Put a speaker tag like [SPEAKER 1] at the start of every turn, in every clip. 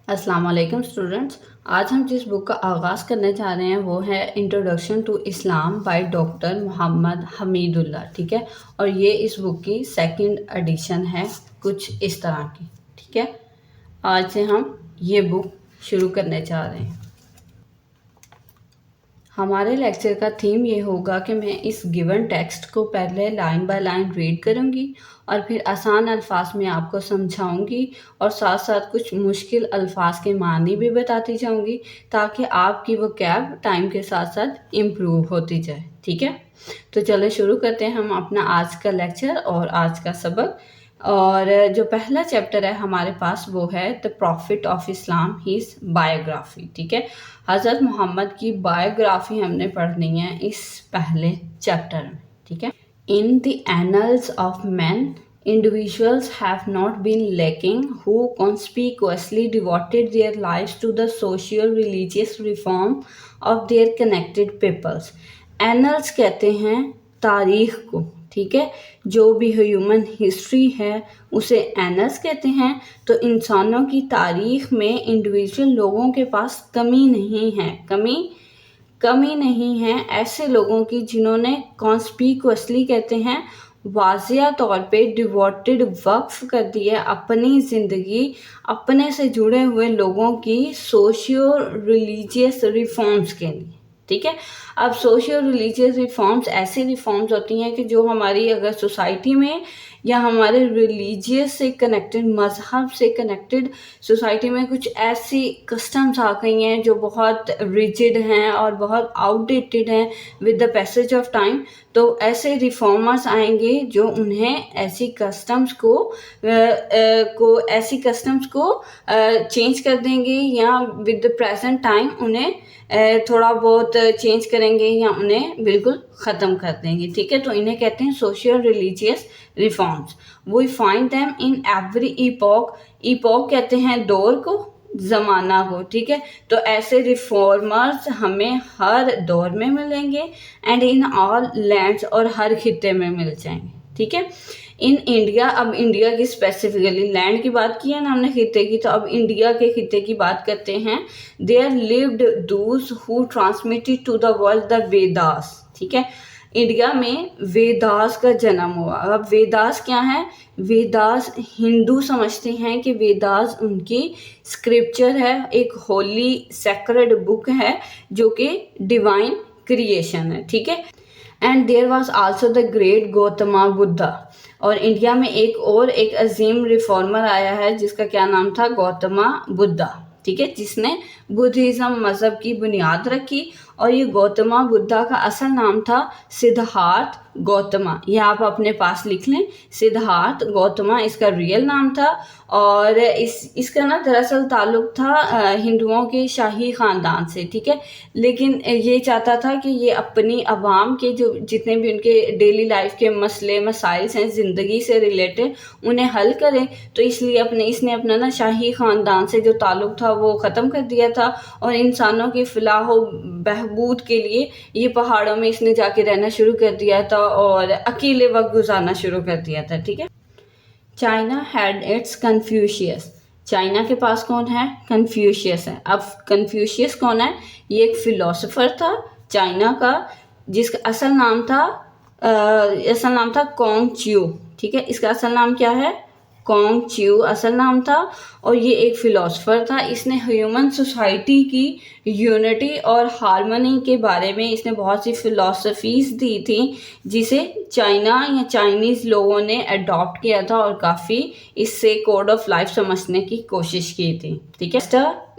[SPEAKER 1] अस्सलाम वालेकुम स्टूडेंट्स। आज हम जिस बुक का आगाज़ करने जा रहे हैं वो है introduction to Islam by doctor Mohammad Hamidullah. ठीक है, और ये इस बुक की सेकंड एडिशन है, कुछ इस तरह की। ठीक है, आज से हम ये बुक शुरू करने जा रहे हैं। हमारे लेक्चर का थीम ये होगा कि मैं इस गिवन टेक्स्ट को पहले लाइन बाय लाइन रीड करूँगी और फिर आसान अल्फाज में आपको समझाऊँगी और साथ साथ कुछ मुश्किल अल्फाज के मानी भी बताती जाऊँगी ताकि आपकी वोकैब टाइम के साथ साथ इम्प्रूव होती जाए। ठीक है, तो चलो शुरू करते हैं हम अपना आज का लेक्चर और आज का सबक। और जो पहला चैप्टर है हमारे पास वो है the profit of Islam his biography. ठीक है, हज़रत मोहम्मद की बायोग्राफी हमने पढ़नी है इस पहले चैप्टर में। ठीक है, in the annuls of man individuals have not been lacking who conspicuously devoted their lives to the social religious reform of their connected peoples। Annuls कहते हैं तारीख को। ठीक है, जो भी ह्यूमन हिस्ट्री है उसे एनल्स कहते हैं। तो इंसानों की तारीख में इंडिविजुअल लोगों के पास कमी नहीं है, कमी नहीं है ऐसे लोगों की जिन्होंने कॉन्स्पिक्यूअसली कहते हैं वाज़िया तौर पे डिवोटेड वक्फ कर दिया अपनी ज़िंदगी अपने से जुड़े हुए लोगों की सोशियो रिलीजियस रिफॉर्म्स के लिए। ठीक है, अब सोशियो रिलीजियस रिफॉर्म्स ऐसी रिफॉर्म्स होती हैं कि जो हमारी अगर सोसाइटी में या हमारे रिलीजियस से कनेक्टेड, मज़हब से कनेक्टेड सोसाइटी में कुछ ऐसी कस्टम्स आ गई हैं जो बहुत रिजिड हैं और बहुत आउटडेटेड हैं with the passage of time. तो ऐसे रिफॉर्मर्स आएंगे जो उन्हें ऐसी कस्टम्स को चेंज कर देंगे या विद द प्रेजेंट टाइम उन्हें थोड़ा बहुत चेंज करेंगे या उन्हें बिल्कुल ख़त्म कर देंगे। ठीक है, तो इन्हें कहते हैं social religious reforms. We find them in every epoch. Epoch कहते हैं दौर को, ज़माना को। ठीक है, तो ऐसे रिफॉर्मर्स हमें हर दौर में मिलेंगे एंड इन ऑल लैंड्स, और हर खित्ते में मिल जाएंगे। ठीक है, इन इंडिया, अब इंडिया की स्पेसिफिकली लैंड की बात की है ना हमने खित्ते की, तो अब इंडिया के खित्ते की बात करते हैं। There lived those who transmitted to the world the Vedas. ठीक है, इंडिया में वेदास का जन्म हुआ। अब वेदास क्या है? वेदास हिंदू समझते हैं कि वेदास उनकी स्क्रिप्चर है, एक होली सेक्रेड बुक है जो कि डिवाइन क्रिएशन है। ठीक है, and there was also the great Gautama Buddha. और इंडिया में एक अजीम रिफॉर्मर आया है जिसका क्या नाम था? गौतमा बुद्धा। ठीक है, जिसने बुद्धिज़्म मज़हब की बुनियाद रखी। और ये गौतमा बुद्धा का असल नाम था सिद्धार्थ गौतमा। ये आप अपने पास लिख लें, सिद्धार्थ गौतमा इसका रियल नाम था। और इसका ना दरअसल ताल्लुक था हिंदुओं के शाही ख़ानदान से। ठीक है, लेकिन ये चाहता था कि ये अपनी आवाम के जो जितने भी उनके डेली लाइफ के मसले मसाइल हैं ज़िंदगी से रिलेटेड उन्हें हल करें। तो इसलिए इसने अपना ना शाही ख़ानदान से जो ताल्लुक था वो ख़त्म कर दिया था और इंसानों की फलाह व बहबूद के लिए ये पहाड़ों में इसने जाके रहना शुरू कर दिया था और अकेले वक्त गुजारना शुरू कर दिया था। ठीक है, China had it's Confucius. China के पास कौन है? कन्फ्यूशियस है। अब कन्फ्यूशियस कौन है? ये एक फिलोसोफर था चाइना का जिसका असल नाम था कॉन्ग च्यू। ठीक है, इसका असल नाम क्या है? कॉन्ग च्यू असल नाम था। और ये एक फ़िलासफ़र था। इसने ह्यूमन सोसाइटी की यूनिटी और हार्मनी के बारे में इसने बहुत सी फ़िलासफ़ीज़ दी थी जिसे चाइना या चाइनीज़ लोगों ने अडॉप्ट किया था और काफ़ी इससे कोड ऑफ लाइफ समझने की कोशिश की थी। ठीक है,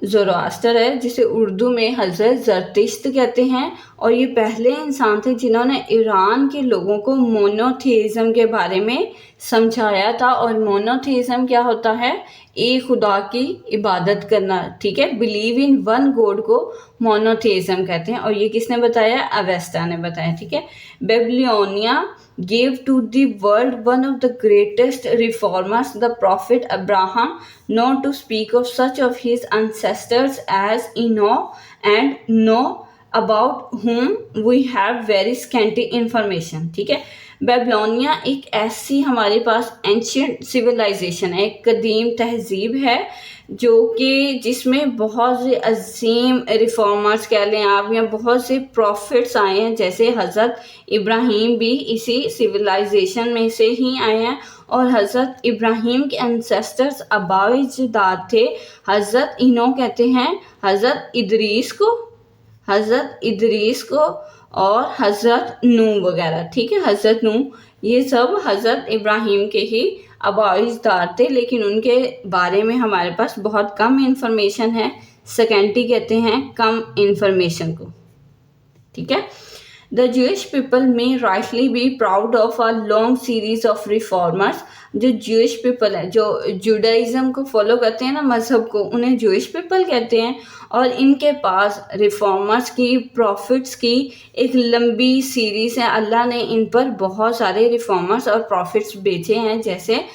[SPEAKER 1] ज़ोरास्टर है जिसे उर्दू में हज़रत ज़रतिश्त कहते हैं। और ये पहले इंसान थे जिन्होंने ईरान के लोगों को मोनोथेइज़म के बारे में समझाया था। और मोनोथेइज़म क्या होता है? एक खुदा की इबादत करना। ठीक है, बिलीव इन वन गॉड को मोनोथेइज़म कहते हैं। और ये किसने बताया? अवेस्टा ने बताया। ठीक है, Babylonia gave to the world one of the greatest reformers, the prophet Abraham, not to speak of such of his ancestors as Enoch and Noah, about whom we have very scanty information। ठीक है, Babylonia एक ऐसी हमारे पास ancient civilisation है, एक कदीम तहजीब है जो कि जिसमें बहुत से अजीम रिफॉर्मर्स कह लें आप, या बहुत से प्रॉफिट्स आए हैं, जैसे हज़रत इब्राहीम भी इसी सिविलाइजेशन में से ही आए हैं। और हज़रत इब्राहीम के एंसेस्टर्स आबाए-अजदाद थे, हज़रत इन्हों कहते हैं हज़रत इदरीस को और हज़रत नूह वगैरह, ठीक है। हज़रत नूह, ये सब हज़रत इब्राहीम के ही आबाए-अजदाद थे, लेकिन उनके बारे में हमारे पास बहुत कम इंफॉर्मेशन है। सेकेंडरी कहते हैं कम इंफॉर्मेशन को, ठीक है। द ज्यूइश पीपल में rightly be proud of a long series of reformers. जो ज्यूइश पीपल है, जो जुडाइज्म को फॉलो करते हैं ना, मजहब को, उन्हें ज्यूइश पीपल कहते हैं। और इनके पास रिफॉर्मर्स की, प्रॉफिट्स की एक लंबी सीरीज है। अल्लाह ने इन पर बहुत सारे रिफॉर्मर्स और प्रॉफिट्स भेजे हैं, जैसे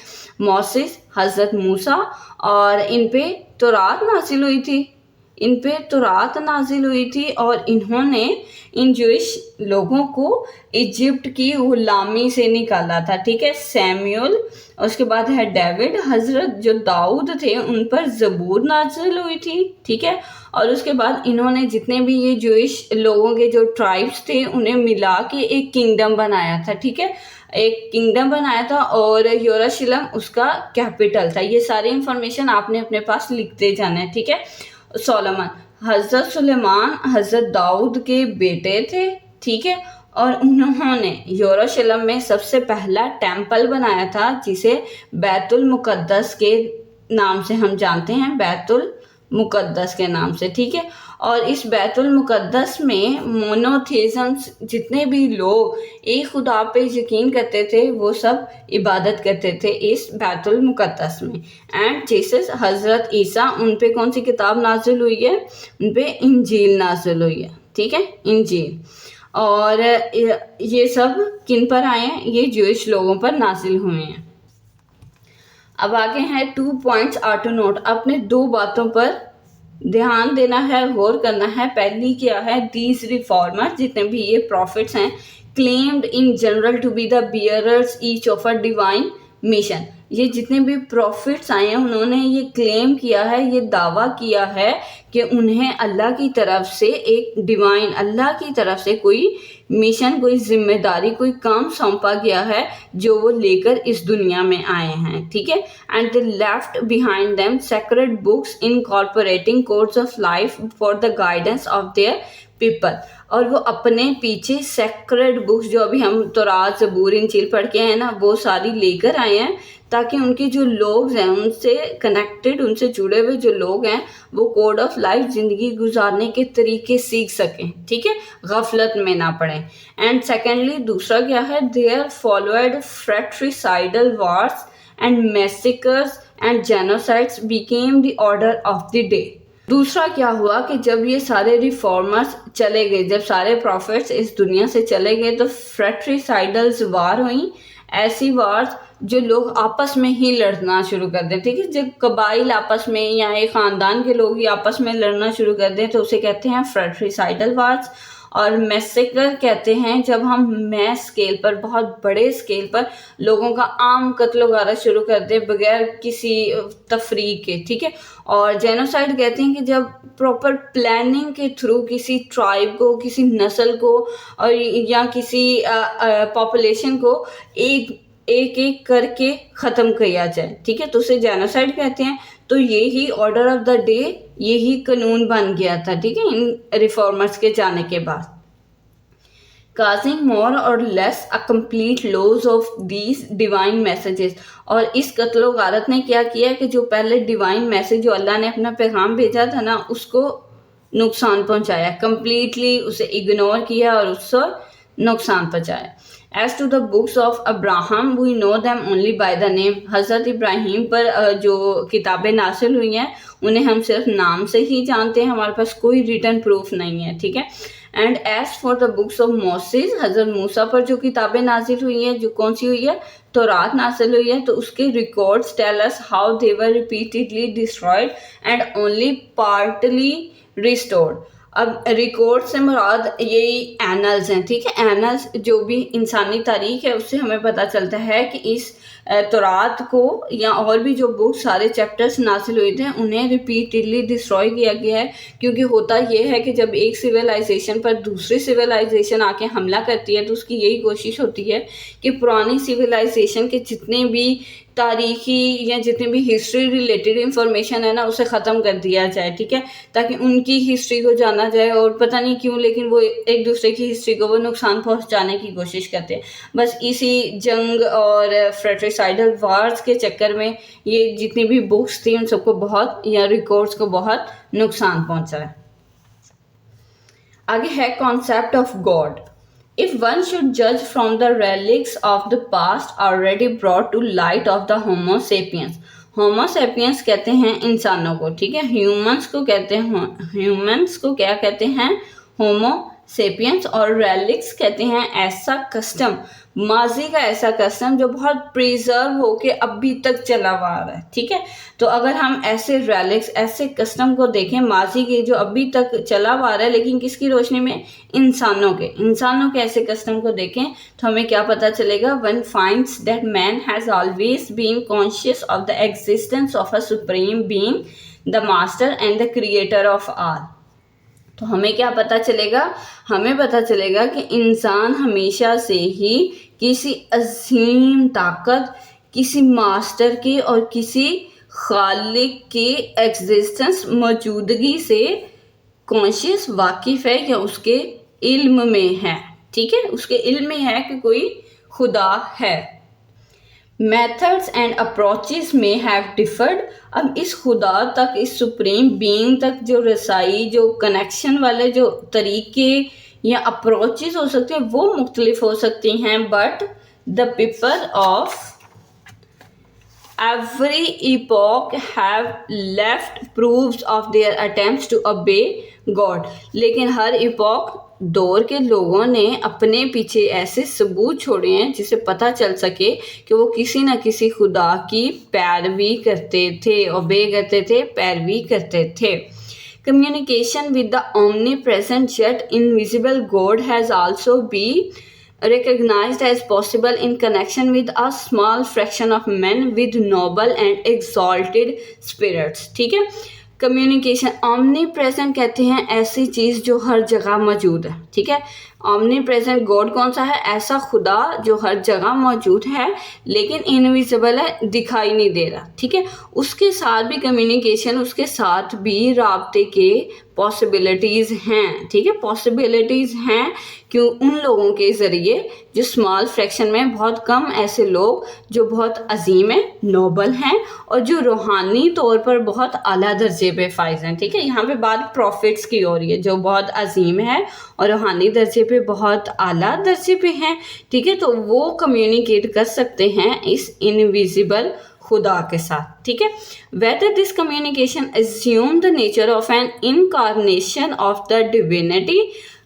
[SPEAKER 1] मोसेस, हज़रत मूसा, और इन पे तौरात नाजिल हुई थी और इन्होंने इन ज्यूइश लोगों को इजिप्ट की गुलामी से निकाला था, ठीक है। सैमुअल, उसके बाद है डेविड, हजरत जो दाऊद थे उन पर ज़बूर नाजिल हुई थी, ठीक है। और उसके बाद इन्होंने जितने भी ये ज्यूइश लोगों के जो ट्राइब्स थे उन्हें मिला के एक किंगडम बनाया था, ठीक है। एक किंगडम बनाया था और यरूशलेम उसका कैपिटल था। ये सारी इंफॉर्मेशन आपने अपने पास लिखते जाना है, ठीक है। सोलोमन, हज़रत सुलेमान हज़रत दाऊद के बेटे थे, ठीक है। और उन्होंने यरूशलेम में सबसे पहला टेम्पल बनाया था, जिसे बैतुल मुक़द्दस के नाम से हम जानते हैं, बैतुल मुक़द्दस के नाम से, ठीक है। और इस बैतुल मुक़द्दस में मोनोथेइज्म, जितने भी लोग एक खुदा पे यकीन करते थे, वो सब इबादत करते थे इस बैतुल मुक़द्दस में। एंड जीसस, हज़रत ईसा, उन पे कौन सी किताब नाजिल हुई है? उन पे इंजील नाजिल हुई है, ठीक है, इंजील। और ये सब किन पर आए हैं? ये ज्यूइश लोगों पर नाजिल हुए हैं। अब आगे हैं 2 पॉइंट्स आर टू नोट। अपने 2 बातों पर ध्यान देना है, गौर करना है। पहली क्या है? दीज रिफॉर्मर्स, जितने भी ये प्रॉफिट्स हैं, claimed in general to be the bearers each of a divine mission. ये जितने भी प्रॉफिट्स आए हैं, उन्होंने ये क्लेम किया है, ये दावा किया है कि उन्हें अल्लाह की तरफ से एक डिवाइन, अल्लाह की तरफ से कोई मिशन, कोई जिम्मेदारी, कोई काम सौंपा गया है जो वो लेकर इस दुनिया में आए हैं, ठीक है। And they left behind them sacred books incorporating codes of life for the guidance of their people. और वो अपने पीछे सेक्रेड बुक्स, जो अभी हम तौरात, ज़बूर, इंजील पढ़ के हैं ना, वो सारी लेकर आए हैं, ताकि उनके जो लोग हैं, उनसे कनेक्टेड, उनसे जुड़े हुए जो लोग हैं, वो कोड ऑफ लाइफ, ज़िंदगी गुजारने के तरीके सीख सकें, ठीक है, गफलत में ना पड़ें। एंड सेकेंडली, दूसरा क्या है? There followed fratricidal wars and massacres and genocides became the order of the day. दूसरा क्या हुआ कि जब ये सारे रिफॉर्मर्स चले गए, जब सारे प्रॉफिट्स इस दुनिया से चले गए, तो फ्रेट्रिसाइडल्स वार हुई, ऐसी वार्स जो लोग आपस में ही लड़ना शुरू कर दें, ठीक है। जब कबाइल आपस में या एक ख़ानदान के लोग ही आपस में लड़ना शुरू कर दें, तो उसे कहते हैं फ्रेट्रिसाइडल वार्स। और मैसेकर कहते हैं जब हम मैस स्केल पर, बहुत बड़े स्केल पर लोगों का आम कत्ल वगैरह शुरू कर दें बगैर किसी तफरीक के, ठीक है। और जेनोसाइड कहते हैं कि जब प्रॉपर प्लानिंग के थ्रू किसी ट्राइब को, किसी नस्ल को, और या किसी पॉपुलेशन को एक एक करके ख़त्म किया जाए, ठीक है, तो उसे जेनोसाइड कहते हैं। तो यही ऑर्डर ऑफ द डे, यही कानून बन गया था, ठीक है, इन रिफॉर्मर्स के जाने के बाद। causing more or less a complete loss of these divine messages। और इस कत्लो गारत ने क्या किया कि जो पहले डिवाइन मैसेज, जो अल्लाह ने अपना पैगाम भेजा था ना, उसको नुकसान पहुंचाया, कंप्लीटली उसे इग्नोर किया और उससे नुकसान पहुंचाया। As to the books of Abraham, we know them only by the name। हज़रत इब्राहीम पर जो किताबें नासिल हुई हैं, उन्हें हम सिर्फ नाम से ही जानते हैं, हमारे पास कोई रिटन प्रूफ नहीं है, ठीक है। And as for the books of Moses, Hazrat Musa पर जो किताबें नाजिल हुई हैं, जो कौन सी हुई है? तौरात नाजिल हुई है, तो उसके records tell us how they were repeatedly destroyed and only partly restored. अब रिकॉर्ड से मुराद यही एनल्स हैं, ठीक है। एनल्स जो भी इंसानी तारीख है उससे हमें पता चलता है कि इस तौरात को या और भी जो बुक सारे चैप्टर्स नासिल हुए थे उन्हें रिपीटेडली डिस्ट्रॉय किया गया है, क्योंकि होता ये है कि जब एक सिविलाइजेशन पर दूसरी सिविलाइजेशन आके हमला करती है तो उसकी यही कोशिश होती है कि पुरानी सिविलाइजेशन के जितने भी तारीखी या जितनी भी हिस्ट्री रिलेटेड इंफॉर्मेशन है ना उसे ख़त्म कर दिया जाए, ठीक है, ताकि उनकी हिस्ट्री को जाना जाए। और पता नहीं क्यों लेकिन वो एक दूसरे की हिस्ट्री को वो नुकसान पहुंचाने की कोशिश करते हैं। बस इसी जंग और फ्रेट्रिसाइडल वार्स के चक्कर में ये जितनी भी बुक्स थी उन सबको बहुत या रिकॉर्ड्स को बहुत नुकसान पहुंचा है। आगे है concept of God. If one should judge from the relics of the past already brought to light of the Homo sapiens, Homo sapiens कहते हैं इंसानों को, ठीक है। ह्यूमंस को कहते हैं, ह्यूमंस को क्या कहते हैं, होमो सेपियंस। और रेलिक्स कहते हैं ऐसा कस्टम, माजी का ऐसा कस्टम जो बहुत प्रिजर्व होके अभी तक चला हुआ आ रहा है, ठीक है। तो अगर हम ऐसे रेलिक्स, ऐसे कस्टम को देखें माजी के जो अभी तक चला हुआ आ रहा है, लेकिन किसकी रोशनी में, इंसानों के ऐसे कस्टम को देखें तो हमें क्या पता चलेगा, one finds that man has always been conscious of the existence of a supreme being, the master and the creator of all. तो हमें क्या पता चलेगा, हमें पता चलेगा कि इंसान हमेशा से ही किसी अजीम ताकत, किसी मास्टर की और किसी खालिक की एग्जिस्टेंस, मौजूदगी से कॉन्शियस, वाकिफ है या उसके इल्म में है, ठीक है, उसके इल्म में है कि कोई खुदा है। मेथड्स एंड अप्रोचेस में हैव डिफर्ड। अब इस खुदा तक, इस सुप्रीम बीइंग तक जो रसाई, जो कनेक्शन वाले जो तरीके या अप्रोचेस हो सकते हैं वो मुख्तलिफ हो सकती हैं, but the people of every epoch have left proofs of their attempts to obey God. लेकिन हर इपोक, दौर के लोगों ने अपने पीछे ऐसे सबूत छोड़े हैं जिससे पता चल सके कि वो किसी न किसी खुदा की पैरवी करते थे, ओबे करते थे, पैरवी करते थे। Communication with the omnipresent yet invisible God has also been recognized as possible in connection with a small fraction of men with noble and exalted spirits, ठीक है। कम्युनिकेशन, ऑमनी प्रेजेंट कहते हैं ऐसी चीज़ जो हर जगह मौजूद है, ठीक है। ऑमनी प्रेजेंट गॉड कौन सा है, ऐसा खुदा जो हर जगह मौजूद है लेकिन इनविजिबल है, दिखाई नहीं दे रहा, ठीक है। उसके साथ भी कम्युनिकेशन, उसके साथ भी राब्ते के पॉसिबिलिटीज़ हैं, ठीक है, पॉसिबिलिटीज़ हैं। क्यों, उन लोगों के ज़रिए जो स्मॉल फ्रैक्शन में, बहुत कम ऐसे लोग जो बहुत अजीम हैं, नोबल हैं और जो रूहानी तौर पर बहुत आला दर्जे पे फाइज हैं, ठीक है। यहाँ पे बात प्रॉफिट्स की हो रही है जो बहुत अजीम है और रूहानी दर्जे पे बहुत आला दर्जे पे हैं, ठीक है। तो वो कम्युनिकेट कर सकते हैं इस इनविजिबल खुदा के साथ, ठीक है। Whether this communication assume the nature of N incarnation of the divinity,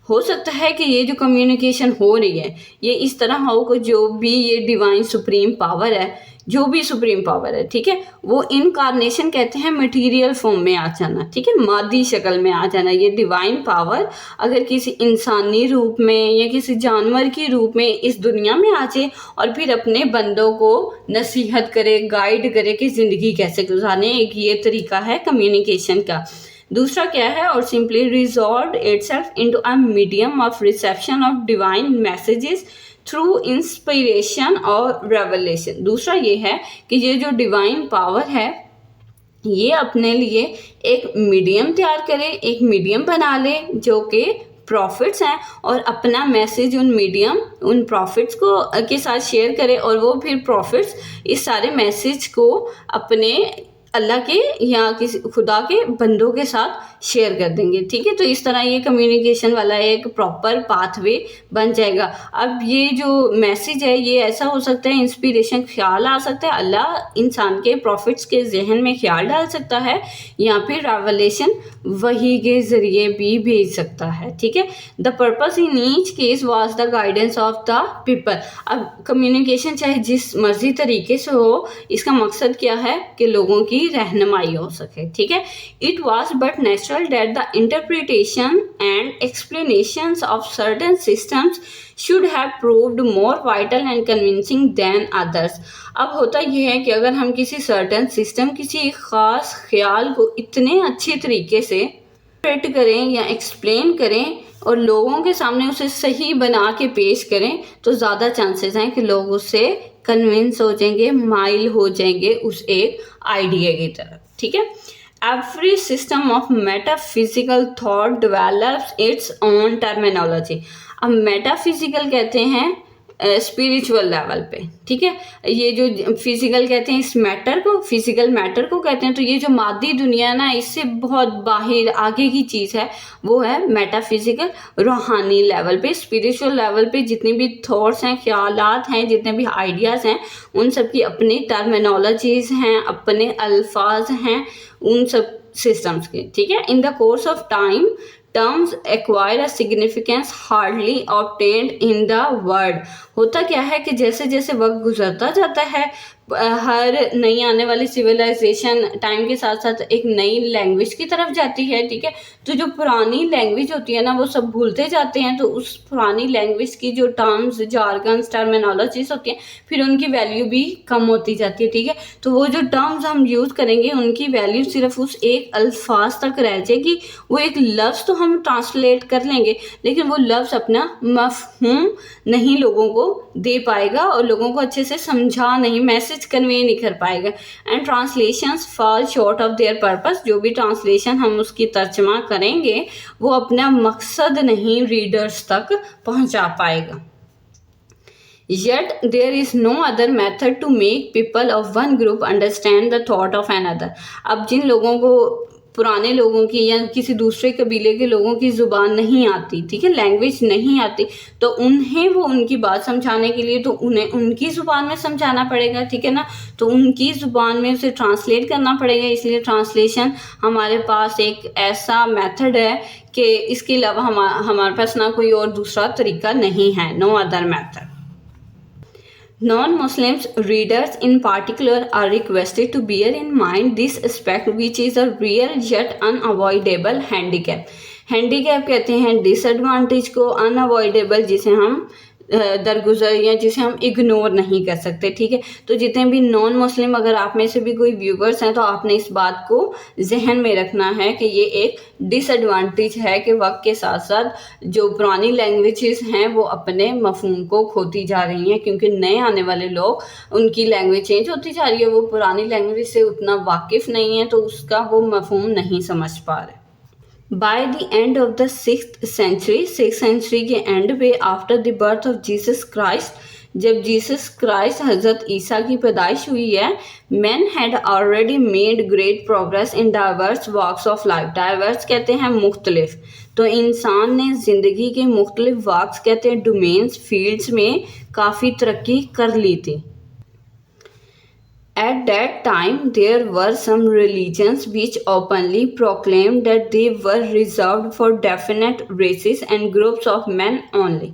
[SPEAKER 1] हो सकता है कि ये जो कम्युनिकेशन हो रही है ये इस तरह हो कि जो भी ये डिवाइन सुप्रीम पावर है, जो भी सुप्रीम पावर है, ठीक है, वो इनकारनेशन कहते हैं मटेरियल फॉर्म में आ जाना, ठीक है, मादी शक्ल में आ जाना। ये डिवाइन पावर अगर किसी इंसानी रूप में या किसी जानवर की रूप में इस दुनिया में आ जाए और फिर अपने बंदों को नसीहत करे, गाइड करे कि ज़िंदगी कैसे गुजारने, एक ये तरीका है कम्युनिकेशन का। दूसरा क्या है, और simply resolve itself into a medium of reception of divine messages through inspiration और रेवलेशन। दूसरा ये है कि ये जो डिवाइन पावर है ये अपने लिए एक मीडियम तैयार करे, एक मीडियम बना ले जो कि प्रॉफिट्स हैं, और अपना मैसेज उन मीडियम, उन प्रॉफिट्स को के साथ शेयर करे और वो फिर प्रॉफिट्स इस सारे मैसेज को अपने अल्लाह के या किसी खुदा के बंदों के साथ शेयर कर देंगे, ठीक है। तो इस तरह ये कम्युनिकेशन वाला एक प्रॉपर पाथवे बन जाएगा। अब ये जो मैसेज है ये ऐसा हो सकता है, इंस्पिरेशन, ख्याल आ सकता है, अल्लाह इंसान के प्रॉफिट्स के जहन में ख्याल डाल सकता है, या फिर रेवलेशन वही के ज़रिए भी भेज सकता है, ठीक है। The purpose in each case was the guidance of the people. अब कम्युनिकेशन चाहे जिस मर्जी तरीके से हो, इसका मकसद क्या है कि लोगों की की रहनुमाई हो सके, ठीक है। It was but natural that the interpretation and explanations of certain systems should have proved more vital and convincing than others. अब होता यह है कि अगर हम किसी सर्टेन सिस्टम, किसी एक ख़ास ख्याल को इतने अच्छे तरीके से इंटरप्रेट करें या एक्सप्लेन करें और लोगों के सामने उसे सही बना के पेश करें, तो ज़्यादा चांसेस हैं कि लोग उससे कन्विंस हो जाएंगे, माइल हो जाएंगे उस एक आइडिया की तरफ, ठीक है। Every system of metaphysical thought develops its own terminology. अब मेटाफिजिकल कहते हैं स्पिरिचुअल लेवल पे, ठीक है। ये जो फिजिकल कहते हैं इस मैटर को, फिजिकल मैटर को कहते हैं, तो ये जो मादी दुनिया ना, इससे बहुत बाहर आगे की चीज़ है, वो है मेटाफिजिकल, रूहानी लेवल पे, स्पिरिचुअल लेवल पे जितनी भी थॉट्स हैं, ख्यालात हैं, जितने भी आइडियाज़ हैं, उन सब की अपनी टर्मिनोलॉजीज़ हैं, अपने अल्फाज हैं उन सब सिस्टम्स के, ठीक है। In the course of time terms acquire a significance hardly obtained in the word। होता क्या है कि जैसे जैसे वक्त गुजरता जाता है, हर नई आने वाली सिविलाइजेशन टाइम के साथ साथ एक नई लैंग्वेज की तरफ जाती है, ठीक है। तो जो पुरानी लैंग्वेज होती है ना, वो सब भूलते जाते हैं, तो उस पुरानी लैंग्वेज की जो टर्म्स, जार्गन्स, टर्मिनोलॉजीज होती हैं, फिर उनकी वैल्यू भी कम होती जाती है, ठीक है। तो वो जो टर्म्स हम यूज़ करेंगे उनकी वैल्यू सिर्फ उस एक अल्फाज तक रह जाएगी। वो एक लफ्ज़ तो हम ट्रांसलेट कर लेंगे, लेकिन वो लफ्ज़ अपना मफहूम नहीं लोगों को दे पाएगा और लोगों को अच्छे से समझा नहीं, मैसेज कन्वे नहीं कर पाएगा। And translations fall short of their purpose. जो भी ट्रांसलेशन हम उसकी तर्जमा करेंगे वो अपना मकसद नहीं रीडर्स तक पहुंचा पाएगा। Yet there is no other method to make people of one group understand the thought of another। अब जिन लोगों को, पुराने लोगों की या किसी दूसरे कबीले के लोगों की ज़ुबान नहीं आती, ठीक है, लैंग्वेज नहीं आती, तो उन्हें वो उनकी बात समझाने के लिए तो उन्हें उनकी ज़ुबान में समझाना पड़ेगा, ठीक है ना। तो उनकी ज़ुबान में उसे ट्रांसलेट करना पड़ेगा। इसलिए ट्रांसलेशन हमारे पास एक ऐसा मेथड है कि इसके अलावा हमारे पास ना कोई और दूसरा तरीका नहीं है, no other method. Non-Muslims readers in particular are requested to bear in mind this aspect, which is a real yet unavoidable handicap। Handicap कहते हैं डिसएडवांटेज को, अनअवॉइडेबल जिसे हम दरगुजर या जिसे हम इग्नोर नहीं कर सकते, ठीक है। तो जितने भी नॉन मुस्लिम, अगर आप में से भी कोई व्यूवर्स हैं, तो आपने इस बात को जहन में रखना है कि ये एक डिसएडवांटेज है कि वक्त के साथ साथ जो पुरानी लैंग्वेजेस हैं वो अपने मफहूम को खोती जा रही हैं, क्योंकि नए आने वाले लोग, उनकी लैंग्वेज चेंज होती जा रही है, वो पुरानी लैंग्वेज से उतना वाकिफ़ नहीं है, तो उसका वो मफहूम नहीं समझ पा रहे। By the end of the 6th century के एंड पे, after the birth of Jesus Christ, जब जीसस क्राइस्ट हज़रत ईसा की पैदाइश हुई है, man had already made great progress in diverse walks of life. Diverse कहते हैं मुख्तलिफ, तो इंसान ने ज़िंदगी के मुख्तलिफ वॉक्स कहते हैं डोमेन्स, फील्ड्स में काफ़ी तरक्की कर ली थी। At that time, there were some religions which openly proclaimed that they were reserved for definite races and groups of men only।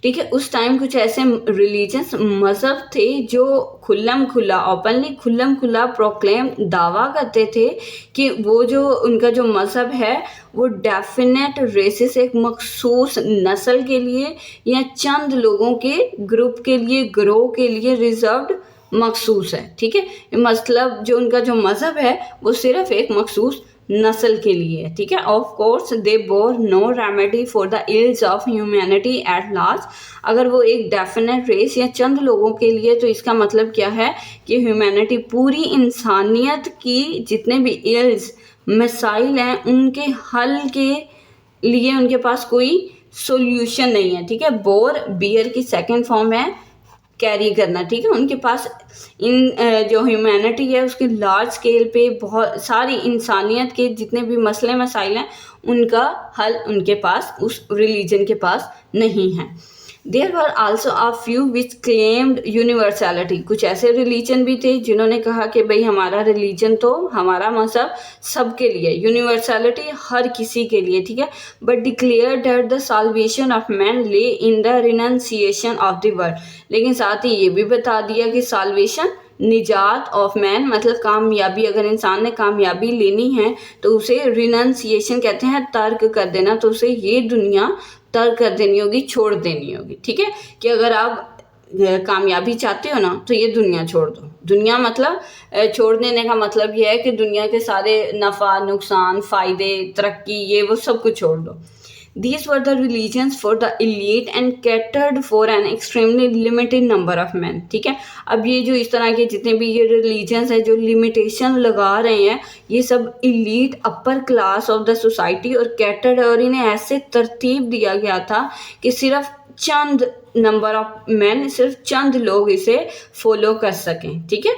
[SPEAKER 1] ठीक है, उस टाइम कुछ ऐसे रिलीजन्स, मज़हब थे जो खुल्लम खुल्ला, ओपनली खुल्लम खुल्ला प्रोक्लेम, दावा करते थे कि वो जो उनका जो मज़हब है वो डेफिनेट रेसेस, एक मखसूस नस्ल के लिए या चंद लोगों के ग्रुप के लिए, ग्रोह के लिए रिजर्व्ड मखसूस है, ठीक है। मतलब जो उनका जो मज़हब है वो सिर्फ एक मखसूस नस्ल के लिए है, ठीक है। Of course they bore no remedy for the ills of humanity at large. अगर वो एक डेफिनेट रेस या चंद लोगों के लिए, तो इसका मतलब क्या है कि ह्यूमैनिटी, पूरी इंसानियत की जितने भी इल्स, मसाइल हैं, उनके हल के लिए उनके पास कोई सोल्यूशन नहीं है, ठीक है। बोर, बियर की सेकेंड फॉर्म है कैरी करना, ठीक है। उनके पास इन जो ह्यूमैनिटी है उसके लार्ज स्केल पे बहुत सारी इंसानियत के जितने भी मसले मसाइल हैं उनका हल उनके पास, उस रिलीजन के पास नहीं है। There were also a few which claimed universality. कुछ ऐसे रिलीजन भी थे जिन्होंने कहा कि भाई हमारा रिलीजन, तो हमारा मज़हब सबके लिए, यूनिवर्सैलिटी हर किसी के लिए, ठीक है। But declare that the salvation of man lay in the renunciation of the word. लेकिन साथ ही ये भी बता दिया कि साल्वेशन निजात ऑफ मैन मतलब कामयाबी, अगर इंसान ने कामयाबी लेनी है तो उसे रिनंसिएशन कहते हैं तर्क कर देना, तो उसे ये दुनिया तर्क कर देनी होगी, छोड़ देनी होगी। ठीक है, कि अगर आप कामयाबी चाहते हो ना तो ये दुनिया छोड़ दो। दुनिया मतलब छोड़ देने का मतलब ये है कि दुनिया के सारे नफ़ा नुकसान फ़ायदे तरक्की ये वो सब कुछ छोड़ दो। These were the religions for the elite and catered for an extremely limited number of men। ठीक है, अब ये जो इस तरह के जितने भी ये रिलीजन्स हैं जो लिमिटेशन लगा रहे हैं, ये सब elite upper class of the society और कैटर्ड, और इन्हें ऐसे तरतीब दिया गया था कि सिर्फ चंद नंबर ऑफ मैन, सिर्फ चंद लोग इसे फॉलो कर सकें। ठीक है,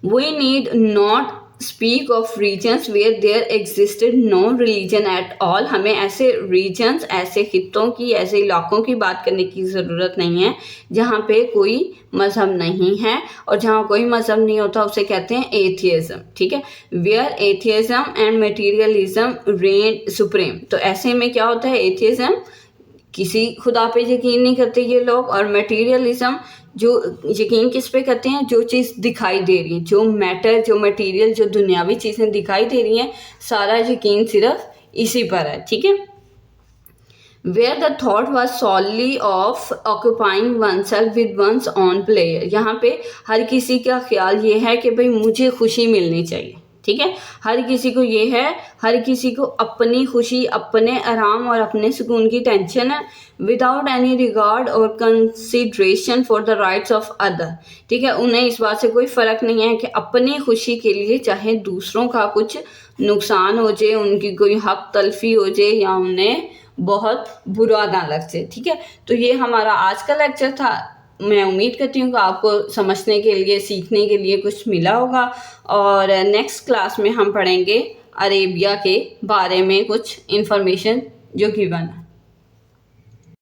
[SPEAKER 1] we need not speak of regions where there existed no religion at all. हमें ऐसे रीजन्स, ऐसे खित्तों की, ऐसे इलाकों की बात करने की ज़रूरत नहीं है जहाँ पे कोई मज़हब नहीं है, और जहाँ कोई मज़हब नहीं होता उसे कहते हैं एथियज़म। ठीक है, where atheism and materialism reign supreme. तो ऐसे में क्या होता है, एथियज़म किसी खुदा पे यकीन नहीं करते ये लोग, और मटेरियलिज्म जो यकीन किस पे करते हैं, जो चीज़ दिखाई दे रही है, जो मैटर, जो मटेरियल, जो दुनियावी चीज़ें दिखाई दे रही हैं, सारा यकीन सिर्फ इसी पर है। ठीक है, where the thought was solely of occupying oneself with ones own player. यहाँ पे हर किसी का ख्याल ये है कि भाई मुझे खुशी मिलनी चाहिए। ठीक है, हर किसी को ये है, हर किसी को अपनी खुशी, अपने आराम और अपने सुकून की टेंशन है, विदाउट एनी रिगार्ड और consideration for the rights of other. ठीक है, उन्हें इस बात से कोई फ़र्क नहीं है कि अपनी खुशी के लिए चाहे दूसरों का कुछ नुकसान हो जाए, उनकी कोई हक तलफी हो जाए या उन्हें बहुत बुरा ना लग जाए। ठीक है, तो ये हमारा आज का लेक्चर था। मैं उम्मीद करती हूँ कि आपको समझने के लिए, सीखने के लिए कुछ मिला होगा, और नेक्स्ट क्लास में हम पढ़ेंगे अरेबिया के बारे में कुछ इन्फॉर्मेशन जो गिवन है।